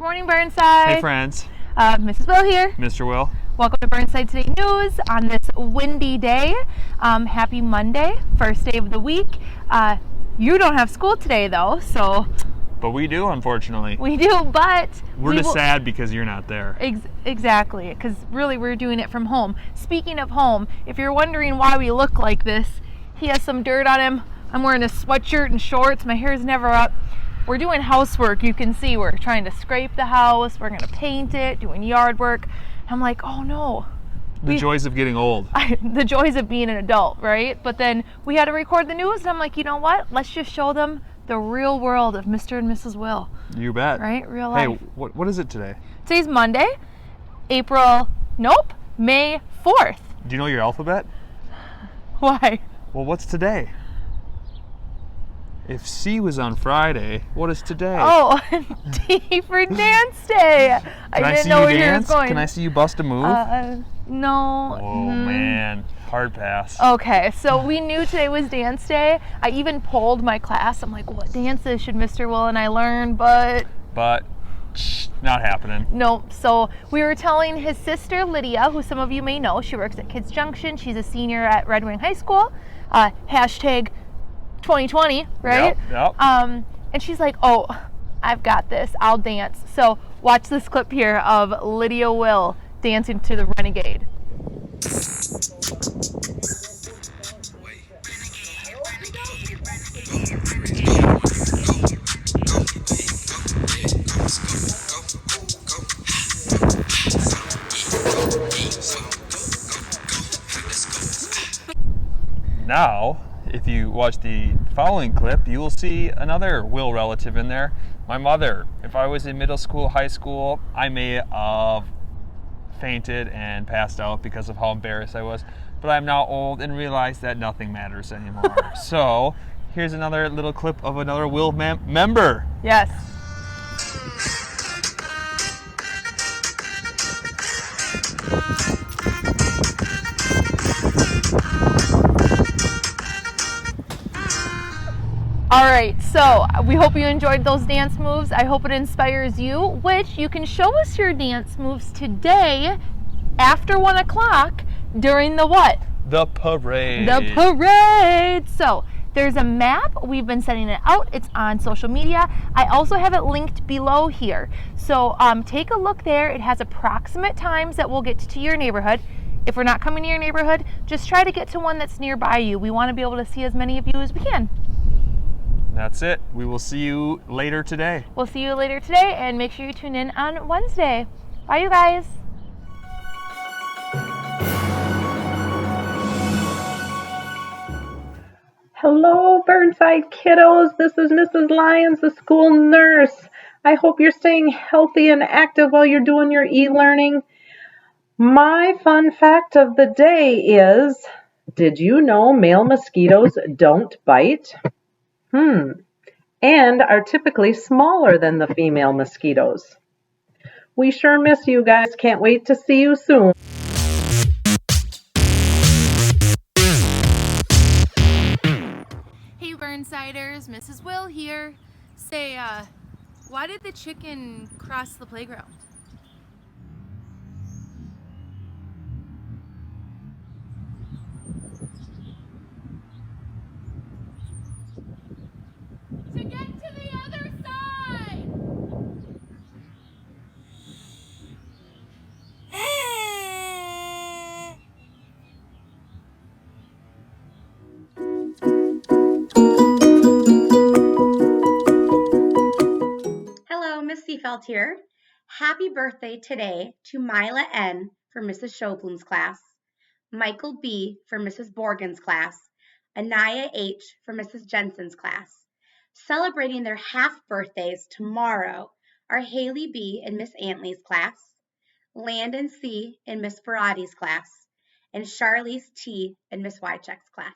morning, Burnside. Hey, friends. Mrs. Will here. Mr. Will. Welcome to Burnside Today News on this windy day. Happy Monday, first day of the week. You don't have school today, though, so... But we do, unfortunately. We do, but... We're just sad because you're not there. Exactly, because really we're doing it from home. Speaking of home, if you're wondering why we look like this, he has some dirt on him. I'm wearing a sweatshirt and shorts. My hair's never up. We're doing housework. You can see we're trying to scrape the house. We're going to paint it, doing yard work. I'm like, oh no. The joys of getting old. The joys of being an adult, right? But then we had to record the news, and I'm like, you know what? Let's just show them the real world of Mr. and Mrs. Will. You bet. Right? Real life. Hey, what is it today? Today's Monday, May 4th. Do you know your alphabet? Why? Well, what's today? If C was on Friday, what is today? Oh, D for Dance Day. I didn't know where you were going. Can I see you bust a move? No. Oh, man. Hard pass. Okay, so we knew today was Dance Day. I even polled my class. I'm like, what dances should Mr. Will and I learn? But not happening. No. So we were telling his sister, Lydia, who some of you may know. She works at Kids Junction. She's a senior at Red Wing High School. Hashtag 2020, right? Yep. And she's like, oh, I've got this. I'll dance. So watch this clip here of Lydia Will dancing to the Renegade. Now, if you watch the following clip, you will see another Will relative in there. My mother. If I was in middle school, high school, I may have fainted and passed out because of how embarrassed I was. But I'm now old and realize that nothing matters anymore. So, here's another little clip of another Will member. Yes. All right, so we hope you enjoyed those dance moves. I hope it inspires you, which you can show us your dance moves today after 1 o'clock during the what? The parade. The parade. So there's a map. We've been sending it out. It's on social media. I also have it linked below here. So take a look there. It has approximate times that we'll get to your neighborhood. If we're not coming to your neighborhood, just try to get to one that's nearby you. We want to be able to see as many of you as we can. That's it. We will see you later today. We'll see you later today, and make sure you tune in on Wednesday. Bye, you guys. Hello, Burnside kiddos. This is Mrs. Lyons, the school nurse. I hope you're staying healthy and active while you're doing your e-learning. My fun fact of the day is, did you know male mosquitoes don't bite? And are typically smaller than the female mosquitoes. We sure miss you guys. Can't wait to see you soon. Hey, Burnsiders, Mrs. Will here. Say, why did the chicken cross the playground? To get to the other side! Hello, Miss Seafelt here. Happy birthday today to Mila N. for Mrs. Schoblin's class, Michael B. for Mrs. Borgen's class, Anaya H. for Mrs. Jensen's class. Celebrating their half birthdays tomorrow are Haley B. in Miss Antley's class, Landon C. in Miss Barati's class, and Charlize T. in Miss Wycheck's class.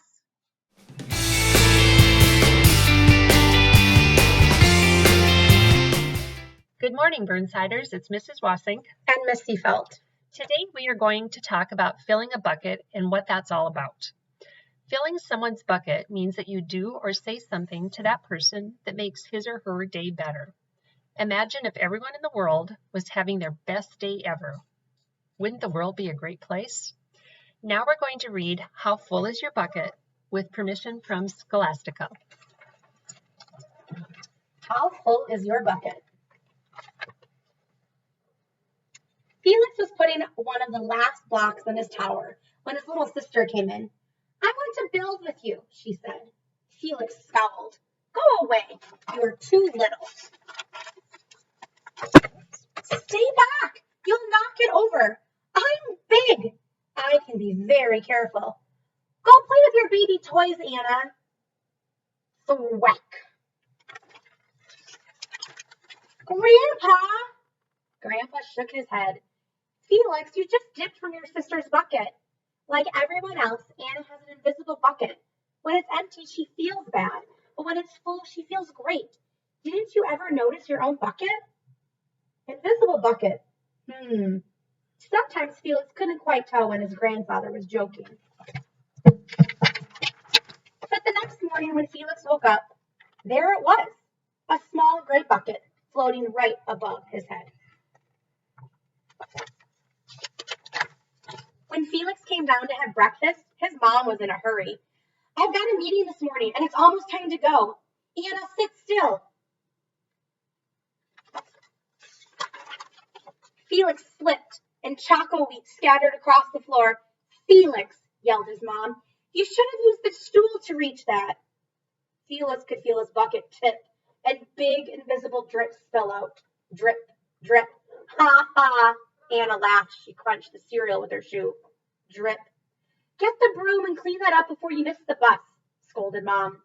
Good morning, Burnsiders. It's Mrs. Wassink. And Miss Seafelt. Today we are going to talk about filling a bucket and what that's all about. Filling someone's bucket means that you do or say something to that person that makes his or her day better. Imagine if everyone in the world was having their best day ever. Wouldn't the world be a great place? Now we're going to read How Full Is Your Bucket with permission from Scholastica. How full is your bucket? Felix was putting one of the last blocks on his tower when his little sister came in. I want to build with you, she said. Felix scowled. Go away. You're too little. Stay back. You'll knock it over. I'm big. I can be very careful. Go play with your baby toys, Anna. Thwack. Grandpa! Grandpa shook his head. Felix, you just dipped from your sister's bucket. Like everyone else, Anna has an invisible bucket. When it's empty, she feels bad. But when it's full, she feels great. Didn't you ever notice your own bucket? Invisible bucket. Sometimes Felix couldn't quite tell when his grandfather was joking. But the next morning when Felix woke up, there it was, a small gray bucket floating right above his head. When Felix came down to have breakfast, his mom was in a hurry. I've got a meeting this morning, and it's almost time to go. Anna, sit still. Felix slipped, and choco wheat scattered across the floor. Felix, yelled his mom, you should have used the stool to reach that. Felix could feel his bucket tip, and big invisible drips spill out. Drip, drip. Ha ha. Anna laughed. She crunched the cereal with her shoe. Drip. Get the broom and clean that up before you miss the bus, scolded Mom.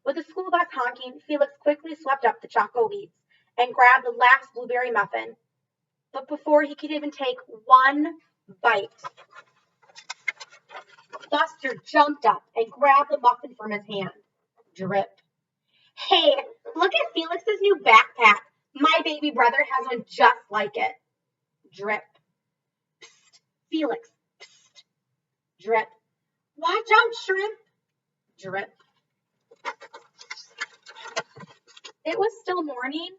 With the school bus honking, Felix quickly swept up the choco wheats and grabbed the last blueberry muffin. But before he could even take one bite, Buster jumped up and grabbed the muffin from his hand. Drip. Hey, look at Felix's new backpack. My baby brother has one just like it. Drip. Psst, Felix. Psst. Drip. Watch out, shrimp. Drip. It was still morning,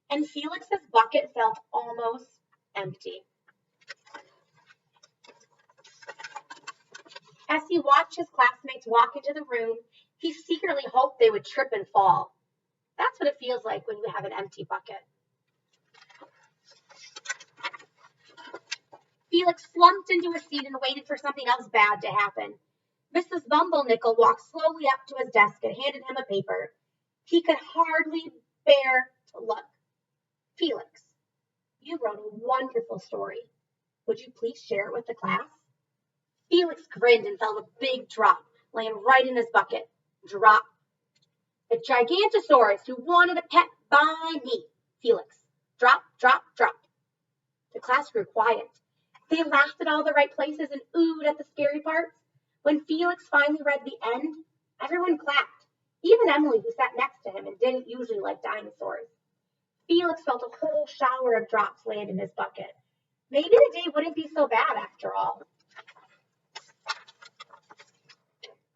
and Felix's bucket felt almost empty. As he watched his classmates walk into the room, he secretly hoped they would trip and fall. That's what it feels like when you have an empty bucket. Felix slumped into a seat and waited for something else bad to happen. Mrs. Bumblenickel walked slowly up to his desk and handed him a paper. He could hardly bear to look. Felix, you wrote a wonderful story. Would you please share it with the class? Felix grinned and felt a big drop laying right in his bucket. Drop. A Gigantosaurus who wanted a pet by me. Felix. Drop, drop, drop. The class grew quiet. They laughed at all the right places and oohed at the scary parts. When Felix finally read the end, everyone clapped. Even Emily, who sat next to him and didn't usually like dinosaurs. Felix felt a whole shower of drops land in his bucket. Maybe the day wouldn't be so bad after all.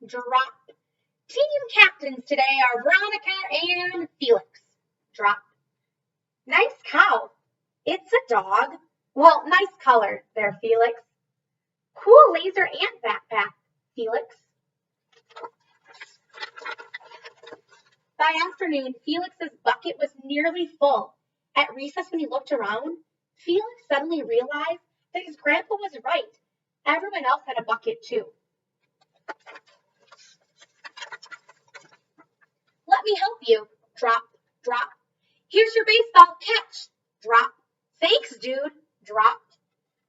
Drop. Team captains today are Veronica and Felix. Drop. Nice cow. It's a dog. Well, nice color there, Felix. Cool laser ant backpack, Felix. By afternoon, Felix's bucket was nearly full. At recess, when he looked around, Felix suddenly realized that his grandpa was right. Everyone else had a bucket too. Let me help you. Drop, drop. Here's your baseball. Catch. Drop. Thanks, dude. Drop.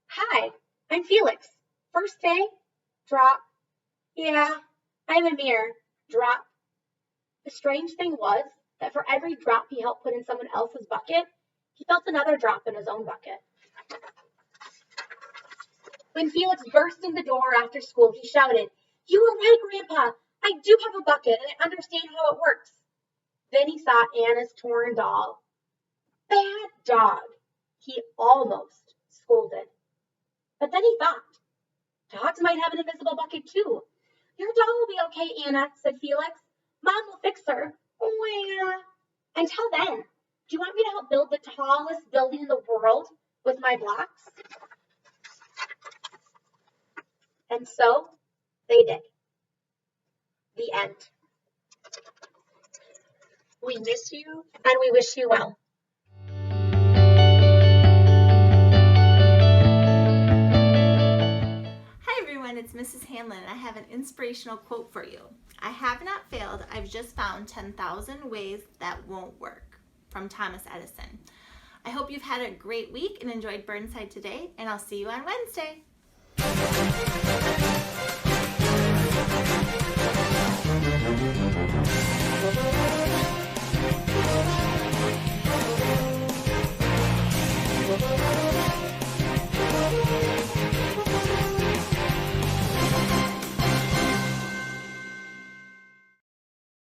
Hi, I'm Felix. First day? Drop. Yeah, I'm Amir. Drop. The strange thing was that for every drop he helped put in someone else's bucket, he felt another drop in his own bucket. When Felix burst in the door after school, he shouted, You were right, Grandpa. I do have a bucket, and I understand how it works. Then he saw Anna's torn doll. Bad dog, he almost scolded. But then he thought, dogs might have an invisible bucket too. Your dog will be okay, Anna, said Felix. Mom will fix her. Oh, Anna. Until then, Do you want me to help build the tallest building in the world with my blocks? And so they did. The end. We miss you and we wish you well. Hi everyone, it's Mrs. Hanlon and I have an inspirational quote for you. I have not failed, I've just found 10,000 ways that won't work. From Thomas Edison. I hope you've had a great week and enjoyed Burnside today, and I'll see you on Wednesday.